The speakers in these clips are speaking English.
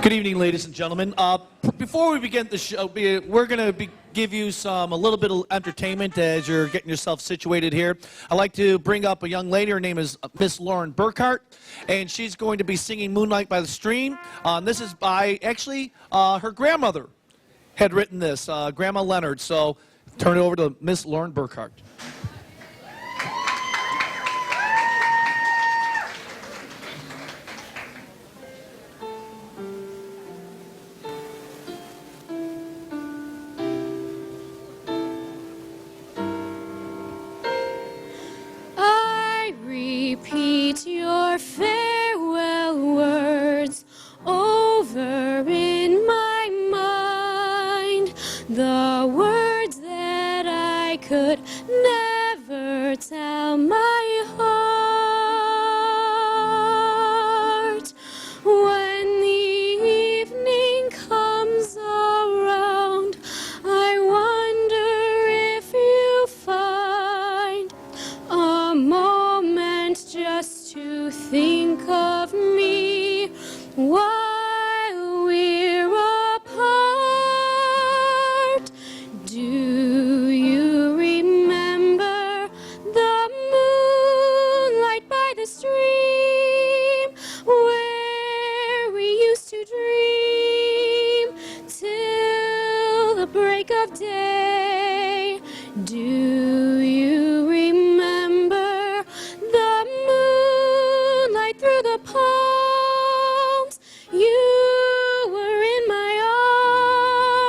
Good evening, ladies and gentlemen. Before we begin the show, we're going to give you a little bit of entertainment as you're getting yourself situated here. I'd like to bring up a young lady. Her name is Miss Lauren Burkhart, and she's going to be singing Moonlight by the Stream. This is by, actually, her grandmother had written this, Grandma Leonard. So turn it over to Miss Lauren Burkhart. Repeat your farewell words over in my mind, the words that I could never tell my heart. When the evening comes around, I wonder if you find a moment just to think of me while we're apart. Do you remember the moonlight by the stream where we used to dream till the break of day? Do you remember the moonlight through the palms? You were in my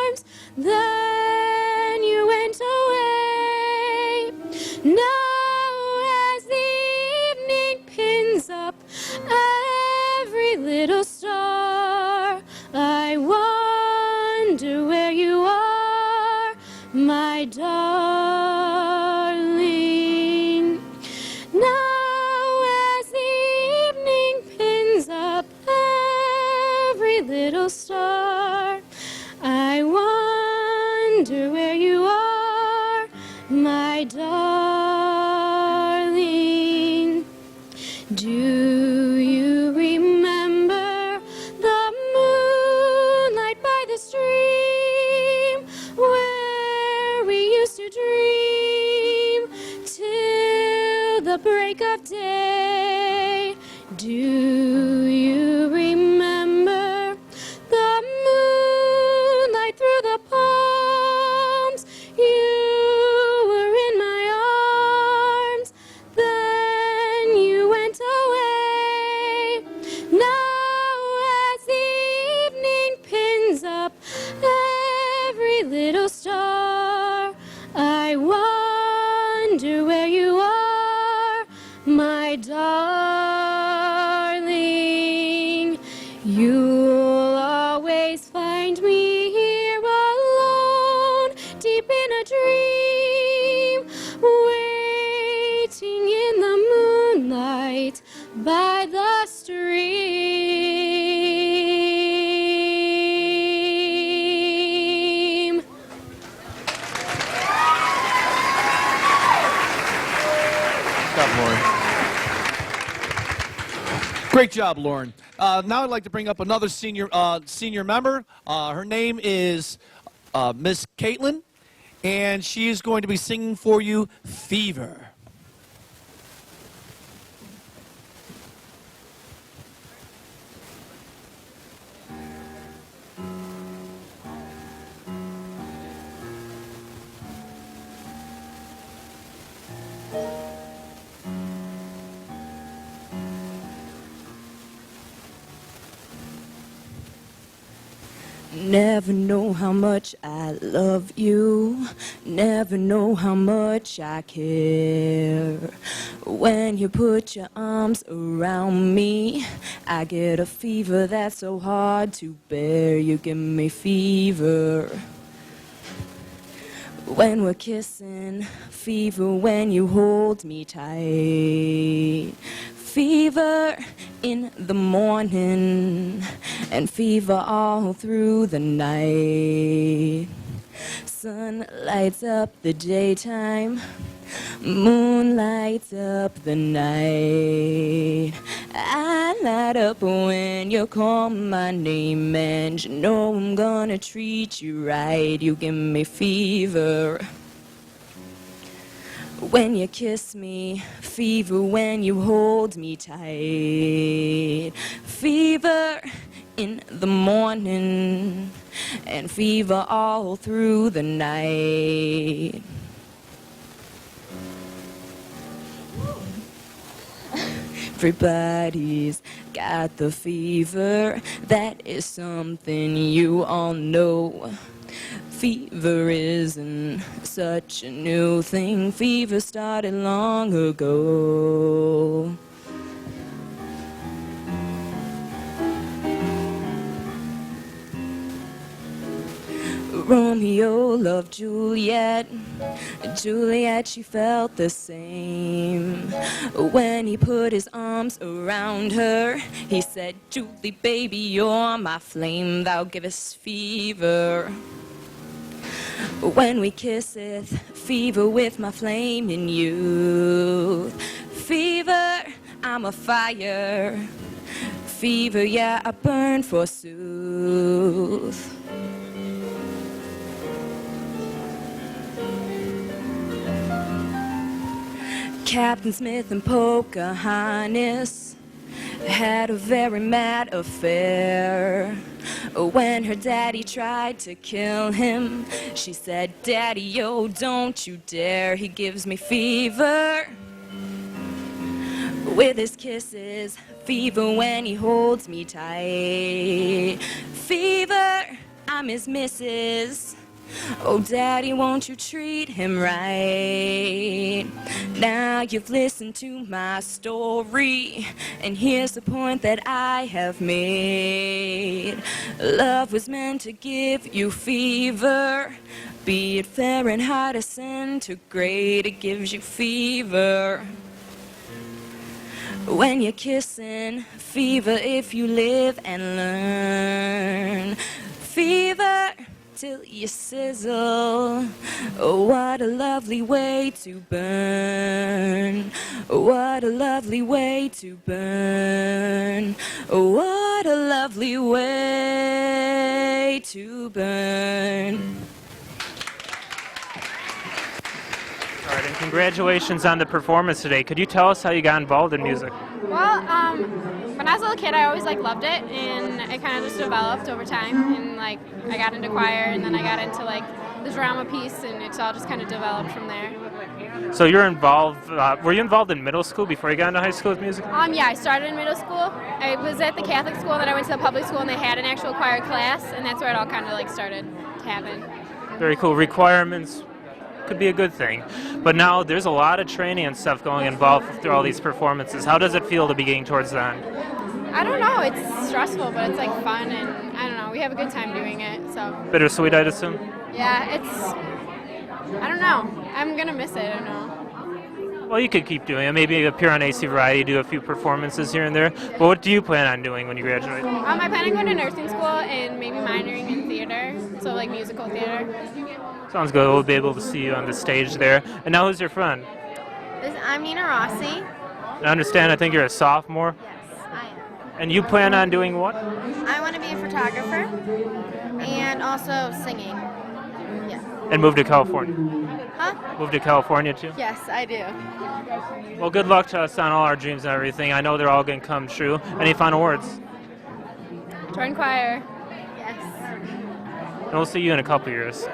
arms, then you went away. Now as the evening pins up every little star, I wonder where you are, my darling. Now as the evening pins up every little star, I wonder where you are, my darling. Do you remember the moonlight by the stream where we used to dream till the break of day? Do you remember the moonlight through the palms? You were in my arms, then you went away. Now as the evening pins up every little star, I wonder where you are, my darling. You'll always find me here alone, deep in a dream, waiting in the moonlight by the stream. Good job, Lauren. Great job, Lauren. Now I'd like to bring up another senior member. Her name is Miss Caitlin, and she is going to be singing for you Fever. Never know how much I love you, never know how much I care. When you put your arms around me, I get a fever that's so hard to bear. You give me fever when we're kissing, fever when you hold me tight. Fever in the morning and fever all through the night. Sun lights up the daytime, moon lights up the night. I light up when you call my name, and you know I'm gonna treat you right. You give me fever when you kiss me, fever when you hold me tight, fever in the morning, and fever all through the night. Everybody's got the fever, that is something you all know. Fever isn't such a new thing, fever started long ago. Romeo loved Juliet, Juliet, she felt the same. When he put his arms around her, he said, Julie, baby, you're my flame, thou givest fever. When we kisseth, fever with my flame in youth. Fever, I'm a fire. Fever, yeah, I burn forsooth. Captain Smith and Pocahontas had a very mad affair. When her daddy tried to kill him, she said, Daddy, yo, don't you dare, he gives me fever with his kisses, fever when he holds me tight. Fever, I'm his missus. Oh, Daddy, won't you treat him right? Now you've listened to my story, and here's the point that I have made. Love was meant to give you fever, be it Fahrenheit or centigrade, it gives you fever. When you're kissing, fever if you live and learn. Fever till you sizzle. Oh, what a lovely way to burn. What a lovely way to burn. What a lovely way to burn. All right, and congratulations on the performance today. Could you tell us how you got involved in music? Well, when I was a little kid, I always loved it, and it kind of just developed over time. And I got into choir, and then I got into the drama piece, and it's all just kind of developed from there. So you're involved. Were you involved in middle school before you got into high school with music? Yeah, I started in middle school. I was at the Catholic school, and then I went to the public school, and they had an actual choir class, and that's where it all kind of started to happen. Very cool. Requirements could be a good thing, but now there's a lot of training and stuff involved through all these performances. How does it feel to be getting towards the end? I don't know. It's stressful, but it's fun, and I don't know. We have a good time doing it. So Bittersweet, I'd assume. yeah, I don't know. I'm gonna miss it. I don't know. Well, you could keep doing it. Maybe appear on AC Variety, do a few performances here and there. But what do you plan on doing when you graduate? I plan on going to nursing school and maybe minoring in theater, so musical theater. Sounds good. We'll be able to see you on the stage there. And now who's your friend? I'm Nina Rossi. I understand, I think you're a sophomore. Yes, I am. And you plan on doing what? I want to be a photographer and also singing. Yeah. And move to California. Huh? Move to California too? Yes, I do. Well, good luck to us on all our dreams and everything. I know they're all going to come true. Any final words? Join choir. Yes. And we'll see you in a couple years.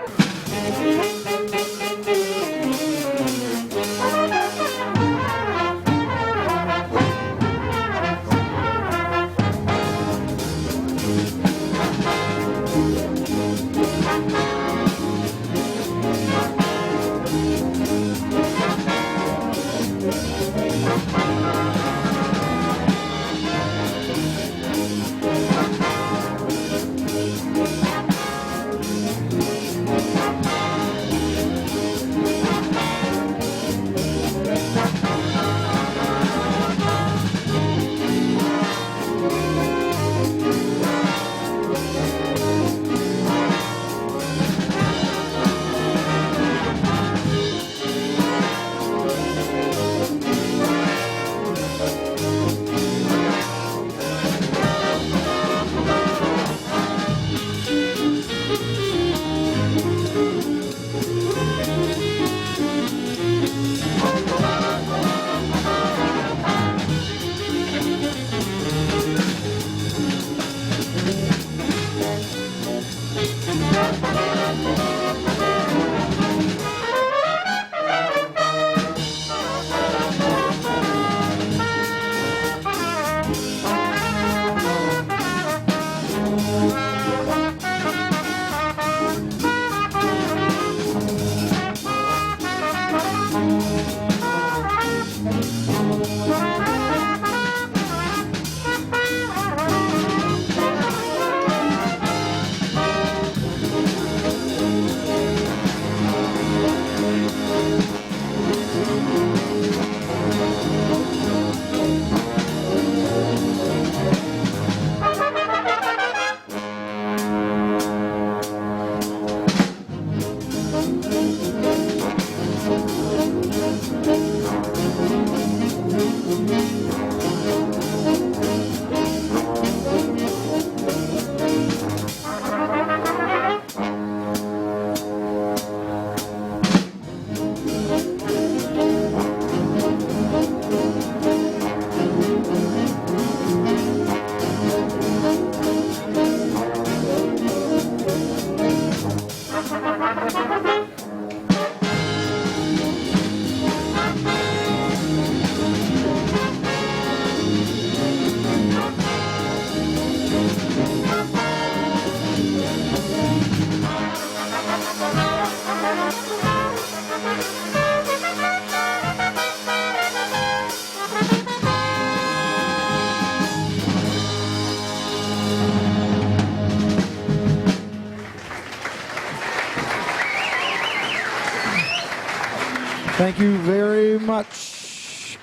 Thank you very much.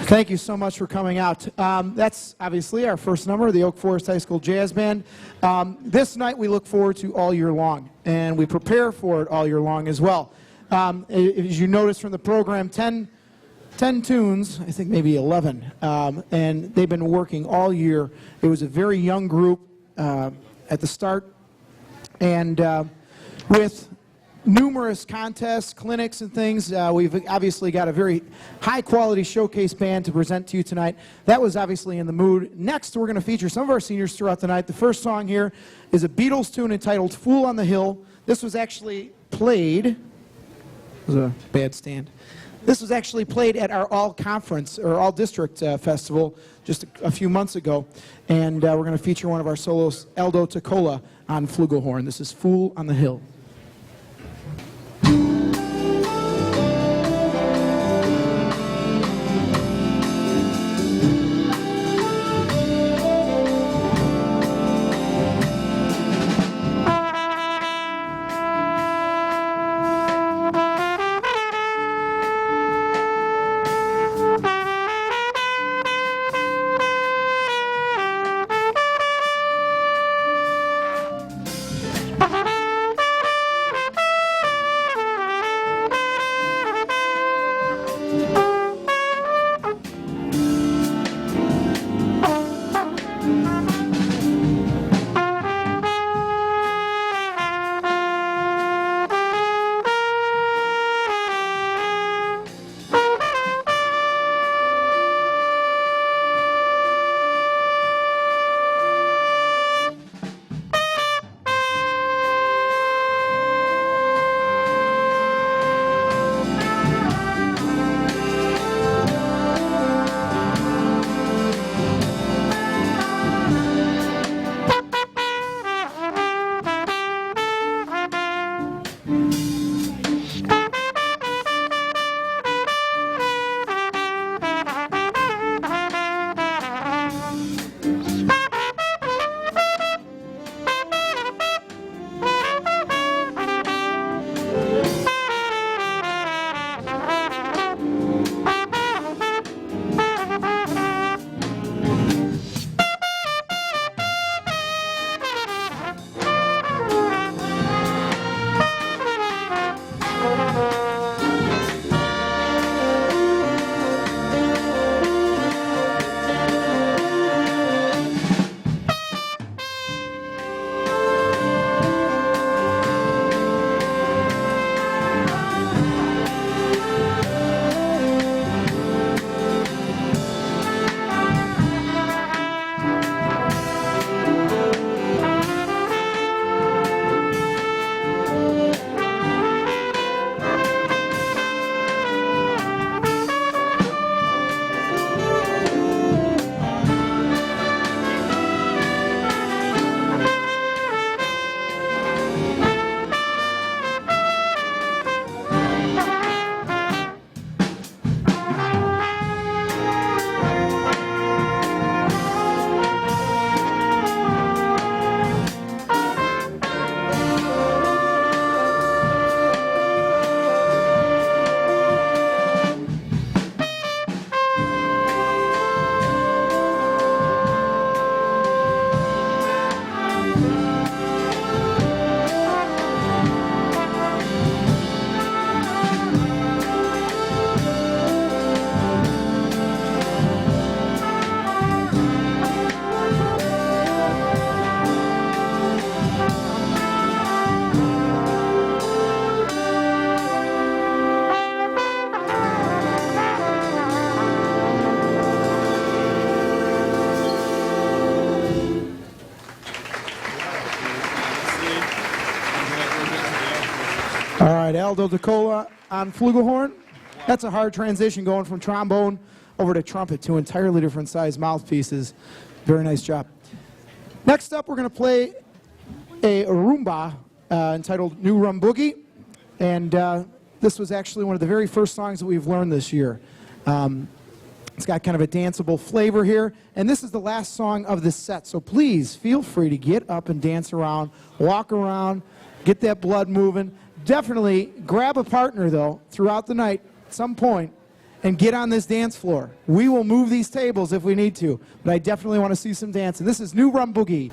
Thank you so much for coming out. That's obviously our first number, the Oak Forest High School Jazz Band. This night we look forward to all year long, and we prepare for it all year long as well. As you notice from the program, 10 tunes, I think maybe 11, and they've been working all year. It was a very young group at the start, and with numerous contests, clinics, and things. We've obviously got a very high-quality showcase band to present to you tonight. That was obviously in the mood. Next, we're going to feature some of our seniors throughout the night. The first song here is a Beatles tune entitled Fool on the Hill. This was actually played... It was a bad stand. This was actually played at our all-conference, or all-district festival just a few months ago. And we're going to feature one of our solos, Aldo Toccola, on flugelhorn. This is Fool on the Hill. All right, Aldo Toccola on flugelhorn. That's a hard transition going from trombone over to trumpet, two entirely different size mouthpieces. Very nice job. Next up, we're going to play a rumba entitled New Rum Boogie. And this was actually one of the very first songs that we've learned this year. It's got kind of a danceable flavor here. And this is the last song of this set. So please feel free to get up and dance around, walk around, get that blood moving. definitely grab a partner, though, throughout the night at some point and get on this dance floor. We will move these tables if we need to, but I definitely want to see some dancing. This is new Rum Boogie.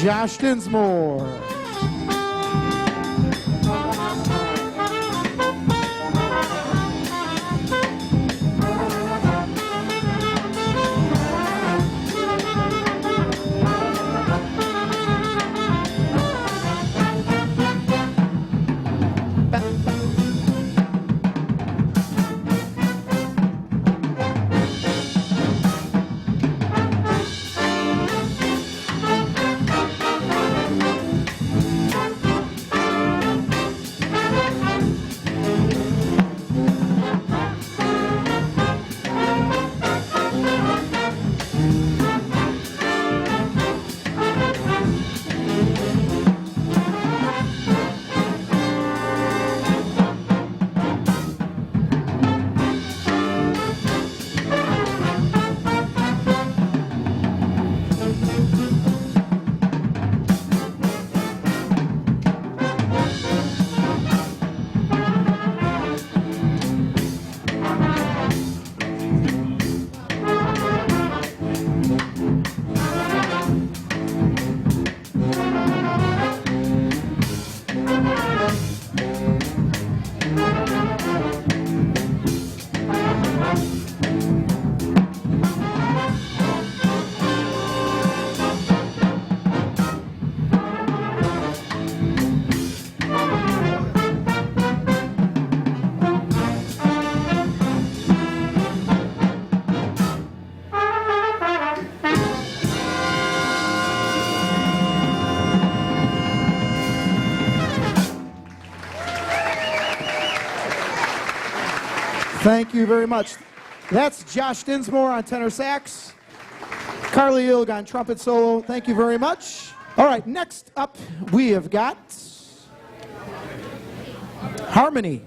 Josh Dinsmore. Thank you very much. That's Josh Dinsmore on tenor sax. Carly Ilg on trumpet solo. Thank you very much. All right, next up we have got Harmony.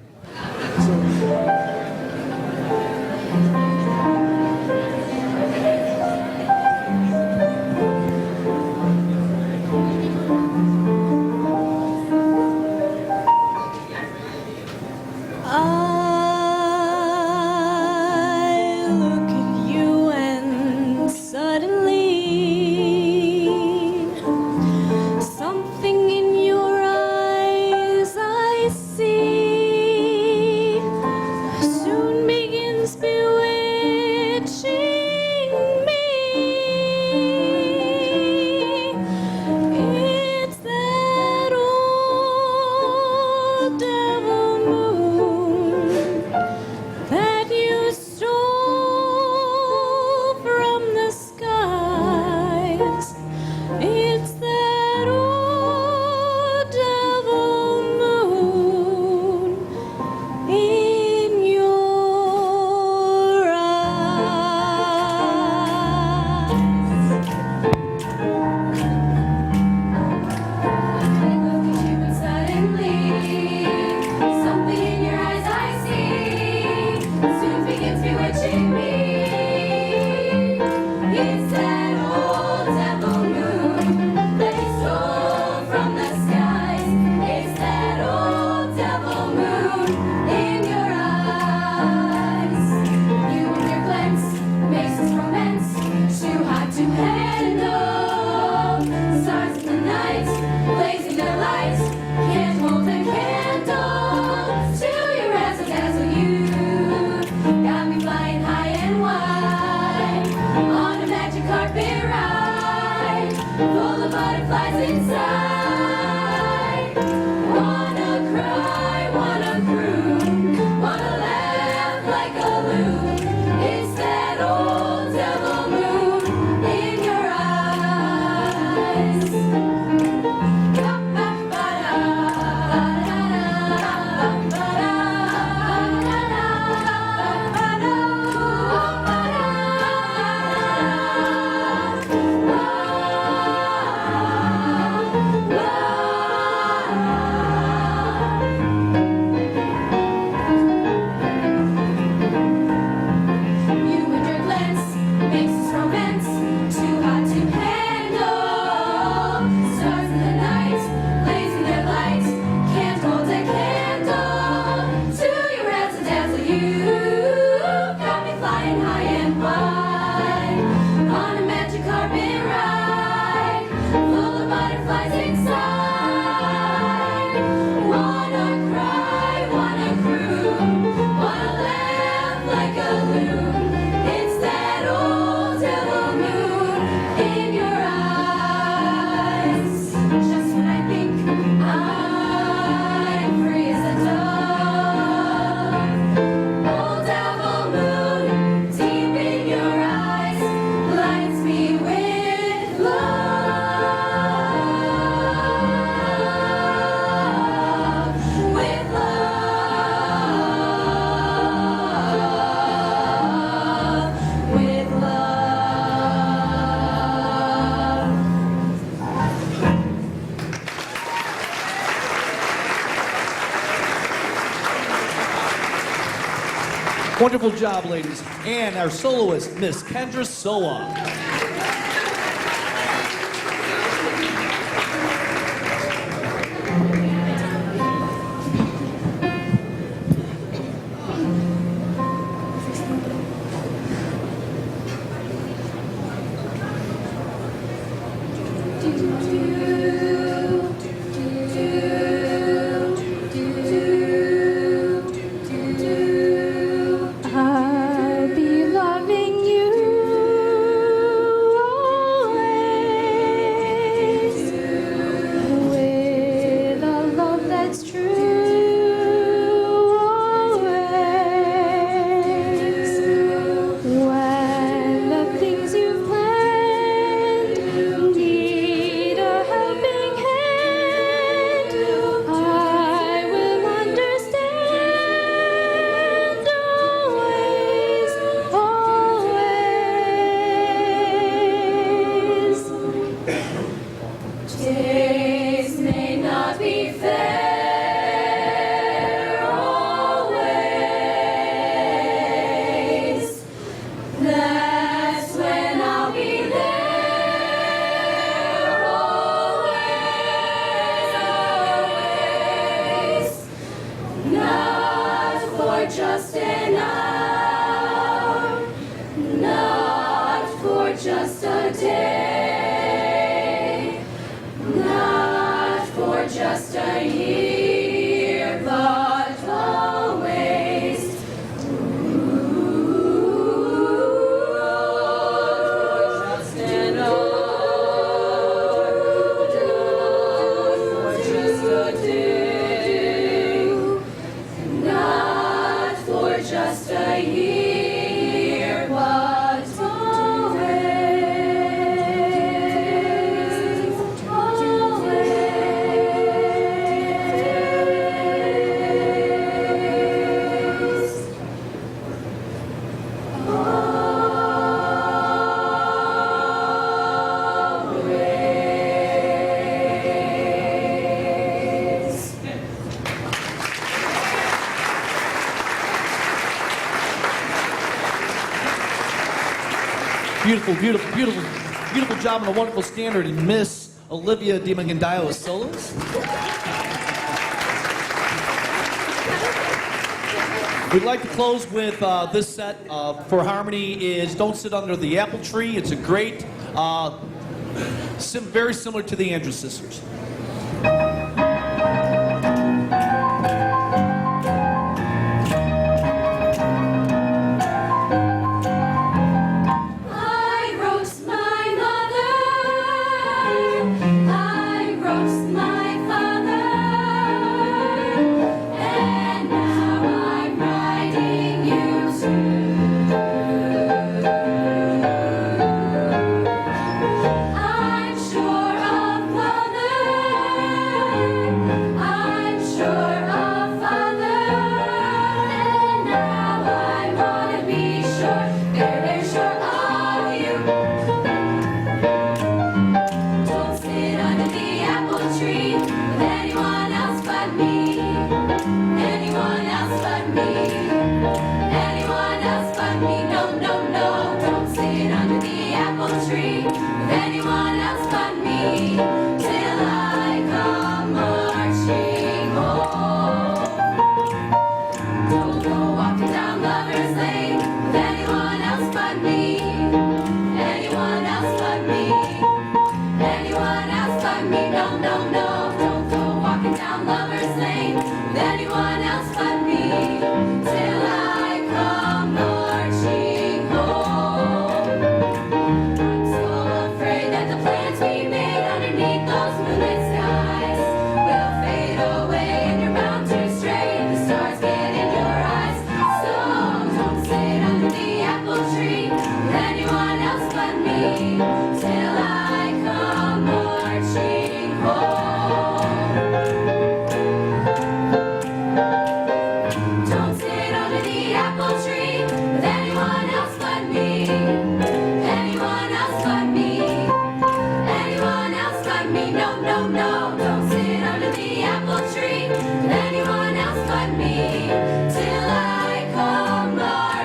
Soon begins bewailing. Wonderful job, ladies. And our soloist, Miss Kendra Soa. I'll be loving you always with a love that's true always. When the things you've planned need a helping hand, I will understand always, always. Days may not be fair always. That's when I'll be there always. Not for just an hour, not for just a day, not for just a year, but always. Just an hour, not for just a day, not for just a year, but always, always. Beautiful, beautiful, beautiful, beautiful job and a wonderful standard in Miss Olivia DiMagandaio as soloist. We'd like to close with this set for harmony is Don't Sit Under the Apple Tree. It's a great, very similar to the Andrews Sisters. I roast my mother, I roast my father, and now I'm writing you too. I'm sure of mother, I'm sure of father, and now I wanna be sure, very sure of you. Don't sit under the apple tree with anyone else but me, anyone else but me, anyone else but me. No, no, no, don't sit under the apple tree with anyone else but me till I come marching home. Don't go walking down Lover's Lane with anyone else but me, anyone else but me, anyone else but me. No, no, no, don't go walking down Lover's Lane with anyone else but me till I come marching home. I'm so afraid that the plans we made underneath those moonlit skies will fade away and you're bound to stray and the stars get in your eyes. So don't sit under the apple tree with anyone else but me till I come marching home. Don't sit under the apple tree with anyone else but me, anyone else but me, anyone else but me. No, no, no, don't sit under the apple tree with anyone else but me till I come marching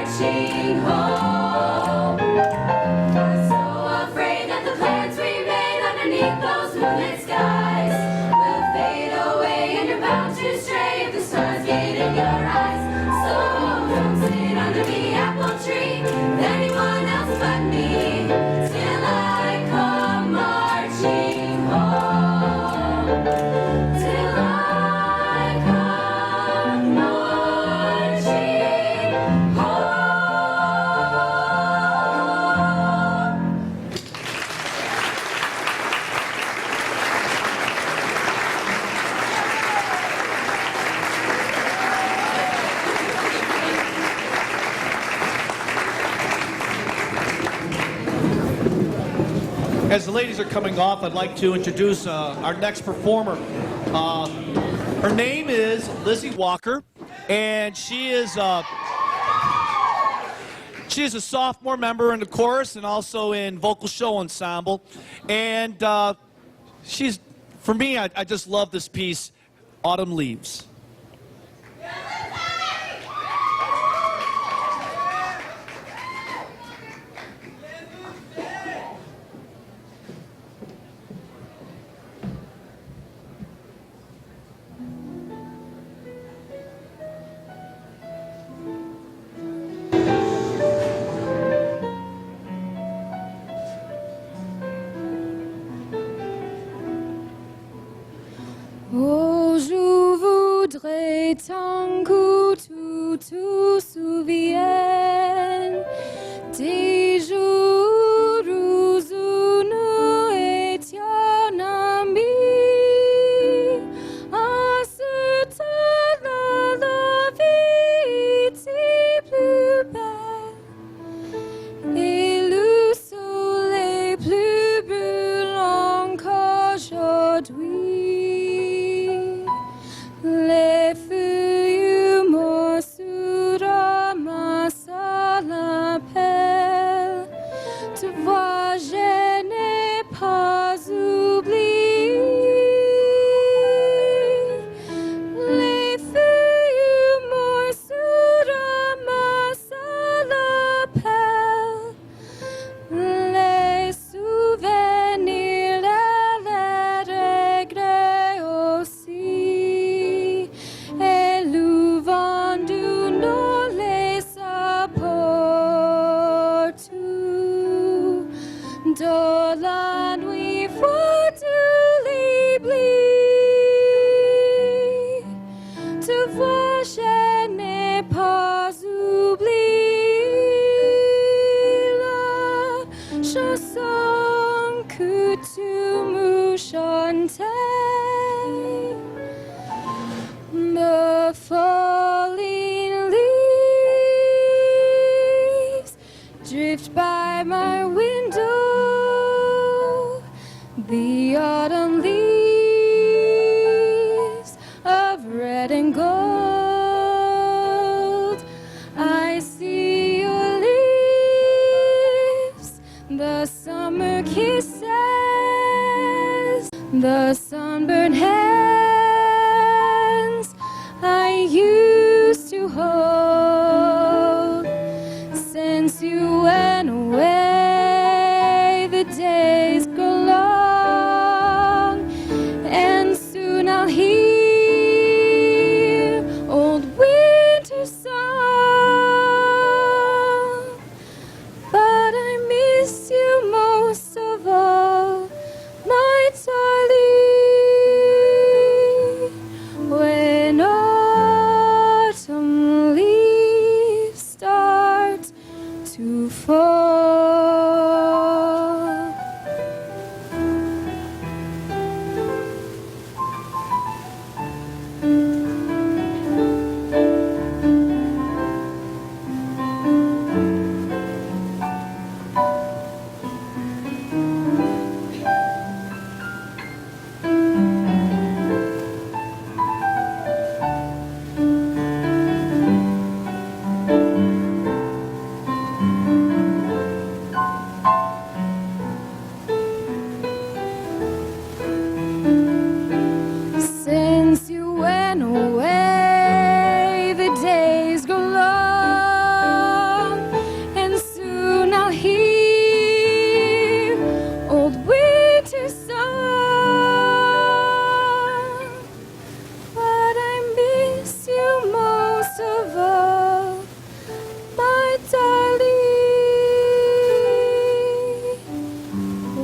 As the ladies are coming off, I'd like to introduce our next performer. Her name is Lizzy Walker, and she is a sophomore member in the chorus and also in vocal show ensemble. And she's, for me, I just love this piece, Autumn Leaves. Oh, je voudrais tant que tu te souviennes des jours où nous étions amis. À ce temps-là, la vie était plus belle et le soleil plus brûlant qu'aujourd'hui. Les feuilles morceaux ramassent à l'appel. Tu vois, je n'ai pas oublié. Les feuilles morceaux ramassent à l'appel. Les souvenirs et les regrets aussi. Et le vent du nord les apporte. Dans la nuit froide de l'oubli. Tu vois, je n'ai pas oublié la chanson que tu me chantais. The falling leaves drift by my window. The autumn leaves of red and gold. I see your lips, the summer kisses, the sunburned hands I used to hold. Since you went away, the days grow long, and soon I'll hear old winter song. But I miss you most of all, my darling. When autumn leaves start to fall. Since you went away, the days grow long, and soon I'll hear old winter song. But I miss you most of all, my darling.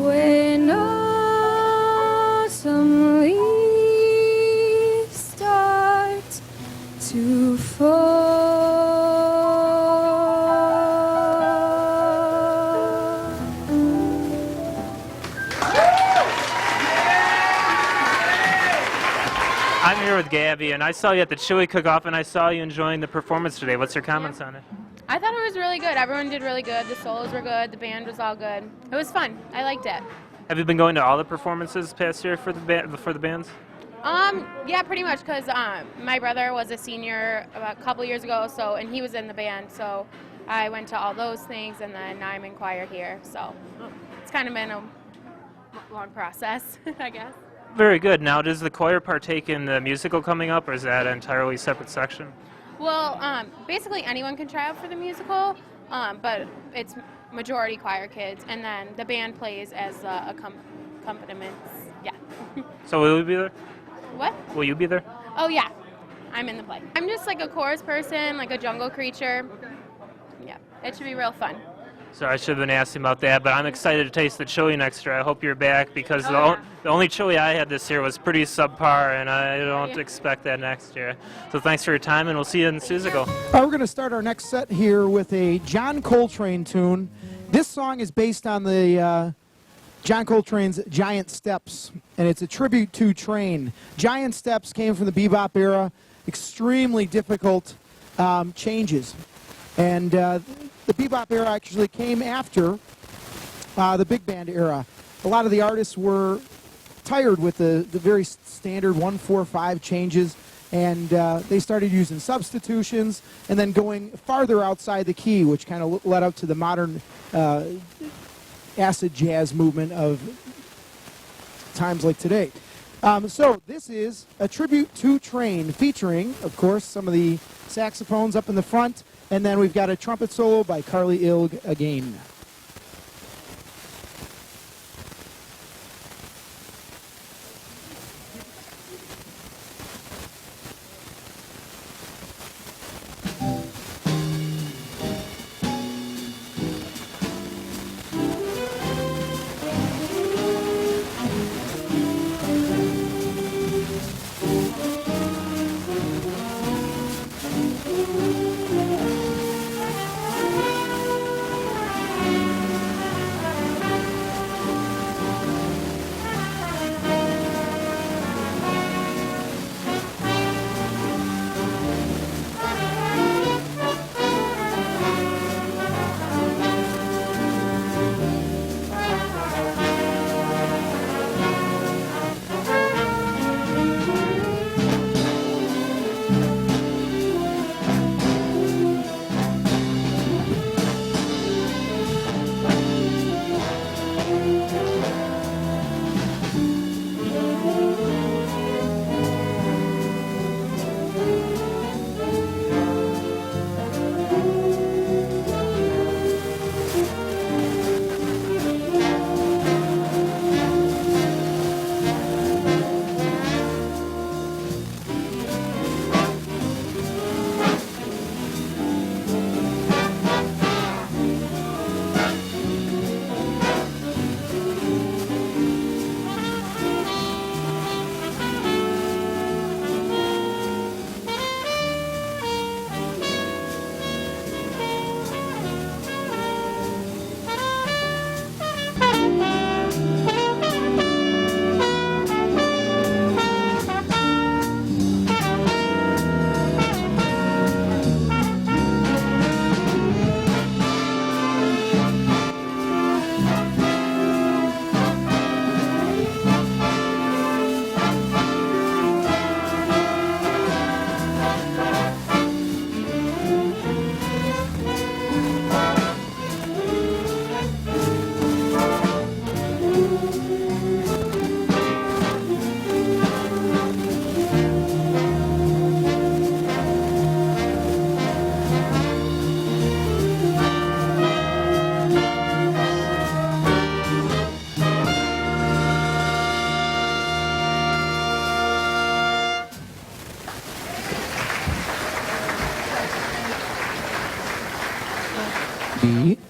When autumn leaves start to fall. I'm here with Gabby, and I saw you at the Chili Cook-Off, and I saw you enjoying the performance today. What's your comments on it? I thought it was really good. Everyone did really good. The solos were good. The band was all good. It was fun. I liked it. Have you been going to all the performances past year for the bands? Yeah, pretty much, because my brother was a senior about a couple years ago, and he was in the band, so I went to all those things, and then now I'm in choir here, so it's kind of been a long process, I guess. Very good. Now, does the choir partake in the musical coming up, or is that an entirely separate section? Well, basically anyone can try out for the musical, but it's majority choir kids, and then the band plays as accompaniments. Yeah. So will you be there? What? Will you be there? Oh yeah, I'm in the play. I'm just like a chorus person, like a jungle creature. Yeah, it should be real fun. So I should have been asking about that, but I'm excited to taste the chili next year. I hope you're back because yeah. The only chili I had this year was pretty subpar, and I don't expect that next year. So thanks for your time, and we'll see you in Suzico. We're going to start our next set here with a John Coltrane tune. This song is based on the John Coltrane's Giant Steps, and it's a tribute to Train. Giant Steps came from the bebop era, extremely difficult changes. And the bebop era actually came after the big band era. A lot of the artists were tired with the very standard 1-4-5 changes, and they started using substitutions and then going farther outside the key, which kind of led up to the modern acid jazz movement of times like today. So this is a tribute to Train, featuring, of course, some of the saxophones up in the front, and then we've got a trumpet solo by Carly Ilg again.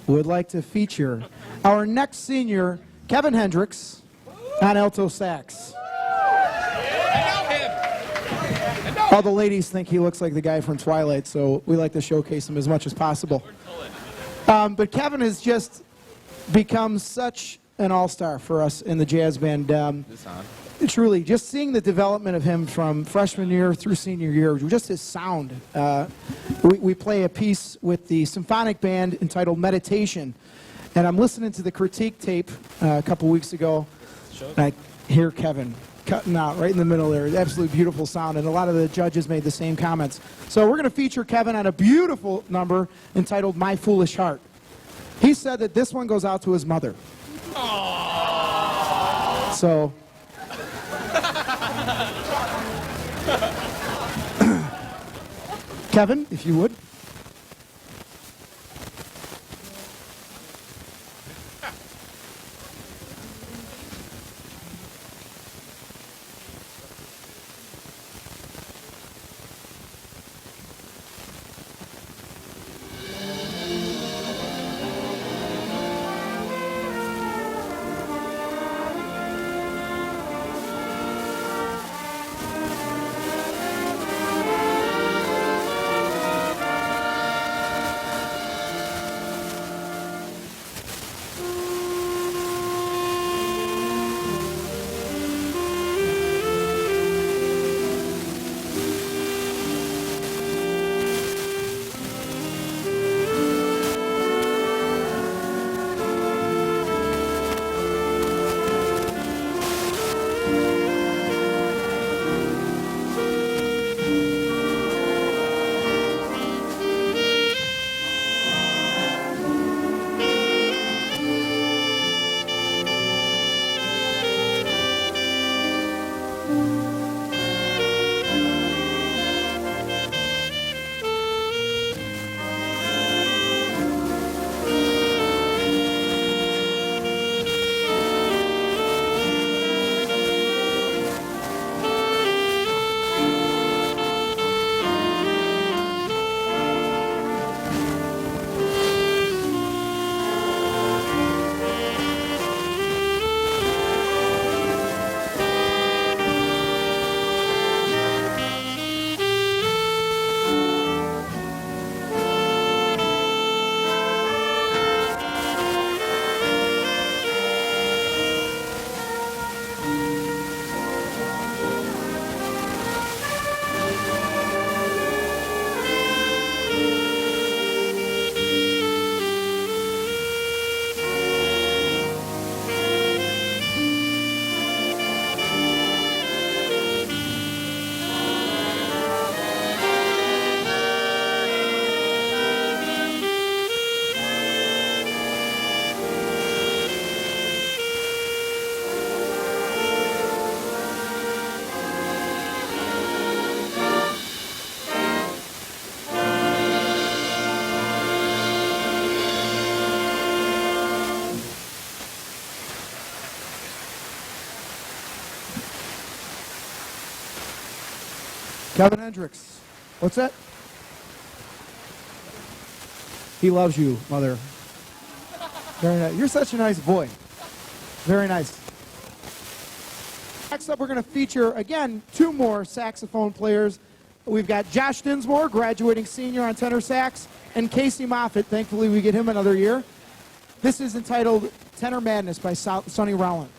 We would like to feature our next senior, Kevin Hendricks, on alto sax. All the ladies think he looks like the guy from Twilight, so we like to showcase him as much as possible. But Kevin has just become such an all-star for us in the jazz band. Truly, just seeing the development of him from freshman year through senior year, just his sound. We play a piece with the symphonic band entitled Meditation, and I'm listening to the critique tape a couple weeks ago, I hear Kevin cutting out right in the middle there. Absolutely beautiful sound, and a lot of the judges made the same comments. So we're going to feature Kevin on a beautiful number entitled My Foolish Heart. He said that this one goes out to his mother. Aww. So Kevin, if you would. Kevin Hendricks. What's that? He loves you, mother. Very nice. You're such a nice boy. Very nice. Next up, we're going to feature, again, two more saxophone players. We've got Josh Dinsmore, graduating senior on tenor sax, and Casey Moffitt. Thankfully, we get him another year. This is entitled Tenor Madness by Sonny Rowland.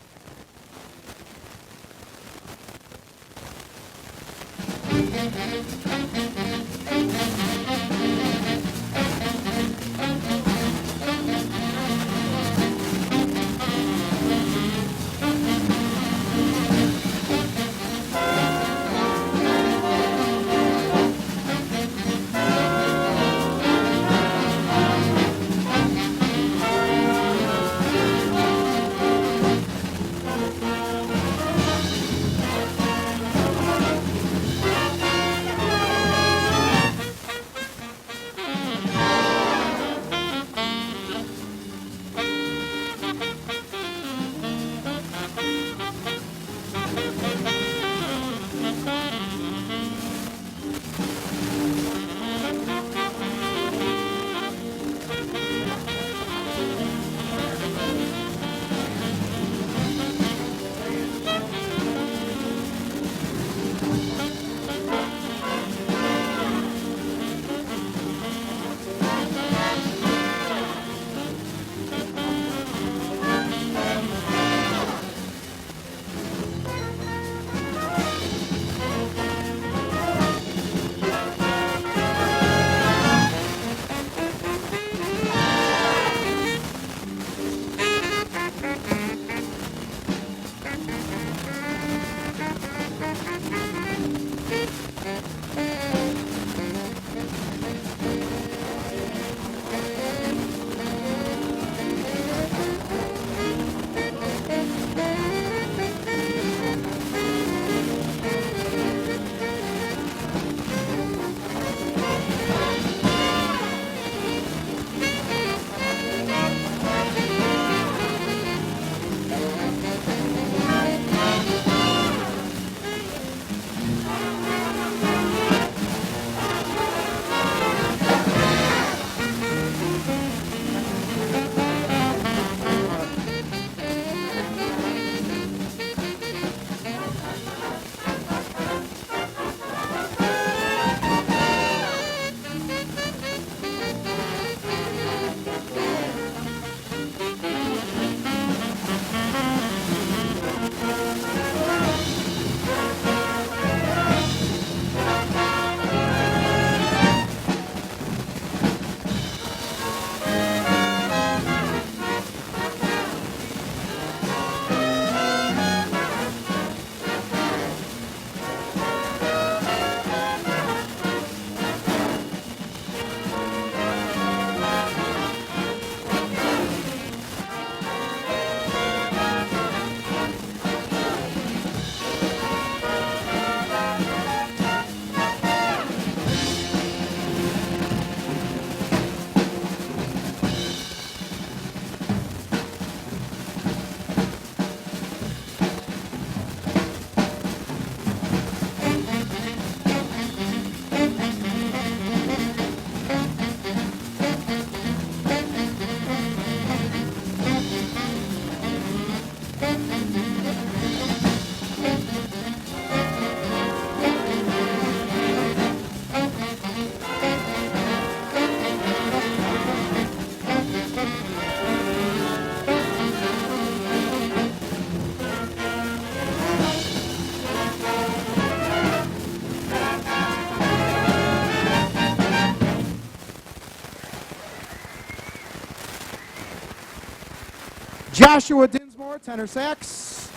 Joshua Dinsmore, tenor sax.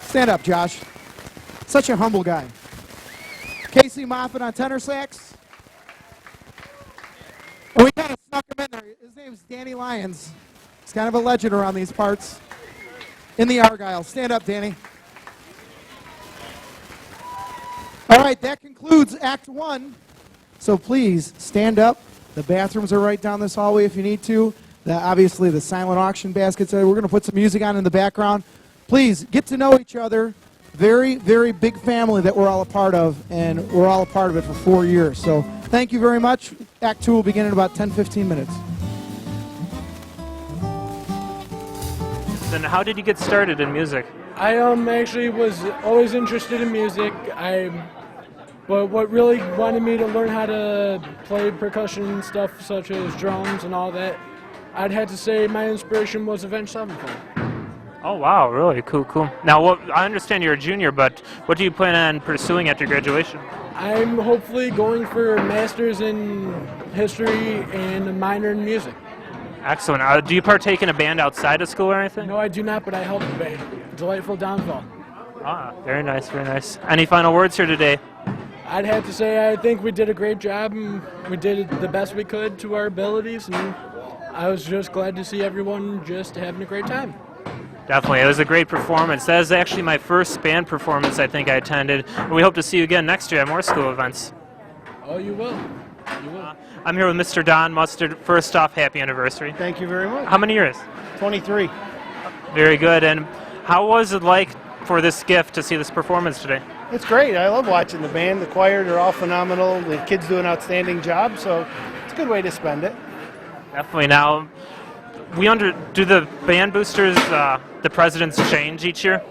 Stand up, Josh. Such a humble guy. Casey Moffat on tenor sax. And we kind of snuck him in there. His name's Danny Lyons. He's kind of a legend around these parts. In the Argyle. Stand up, Danny. All right, that concludes Act 1. So please stand up. The bathrooms are right down this hallway if you need to. Obviously, the silent auction baskets. We're going to put some music on in the background. Please get to know each other. Very, very big family that we're all a part of, and we're all a part of it for 4 years. So thank you very much. Act 2 will begin in about 10-15 minutes. Then how did you get started in music? I actually was always interested in music. But what really wanted me to learn how to play percussion stuff such as drums and all that, I'd have to say my inspiration was Avenged Sevenfold. Oh wow, really cool. Now, I understand you're a junior, but what do you plan on pursuing after graduation? I'm hopefully going for a master's in history and a minor in music. Excellent. Do you partake in a band outside of school or anything? No, I do not, but I help the band. Delightful Downfall. Ah, very nice, very nice. Any final words here today? I'd have to say I think we did a great job and we did the best we could to our abilities, and I was just glad to see everyone just having a great time. Definitely. It was a great performance. That is actually my first band performance I think I attended. We hope to see you again next year at more school events. Oh, you will. You will. I'm here with Mr. Don Mustard. First off, happy anniversary. Thank you very much. How many years? 23. Very good. And how was it like for this gift to see this performance today? It's great. I love watching the band. The choir, they're all phenomenal. The kids do an outstanding job, so it's a good way to spend it. Definitely. Now, do the band boosters, the presidents change each year?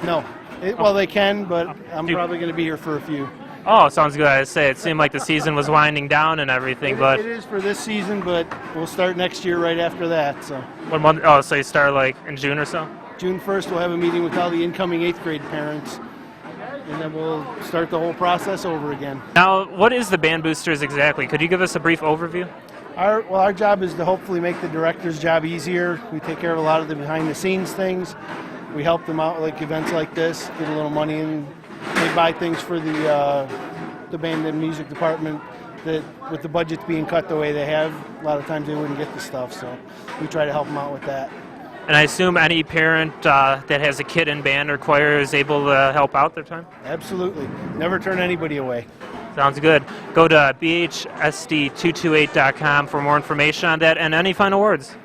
No. Well, they can, but I'm probably going to be here for a few. Oh, sounds good. I say it seemed like the season was winding down and everything, but It is for this season, but we'll start next year right after that. So what month? Oh, so you start like in June or so? June 1st, we'll have a meeting with all the incoming 8th grade parents, and then we'll start the whole process over again. Now, what is the band boosters exactly? Could you give us a brief overview? Our job is to hopefully make the director's job easier. We take care of a lot of the behind-the-scenes things. We help them out like events like this, get a little money, and they buy things for the band and music department that, with the budgets being cut the way they have, a lot of times they wouldn't get the stuff. So we try to help them out with that. And I assume any parent that has a kid in band or choir is able to help out their time? Absolutely. Never turn anybody away. Sounds good. Go to bhsd228.com for more information on that. And any final words?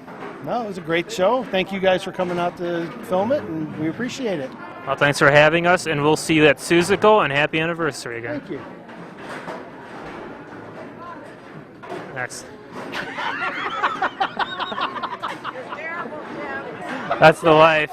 No, it was a great show. Thank you guys for coming out to film it, and we appreciate it. Well, thanks for having us, and we'll see you at Suzical, and happy anniversary again. Thank you. Next. That's the life.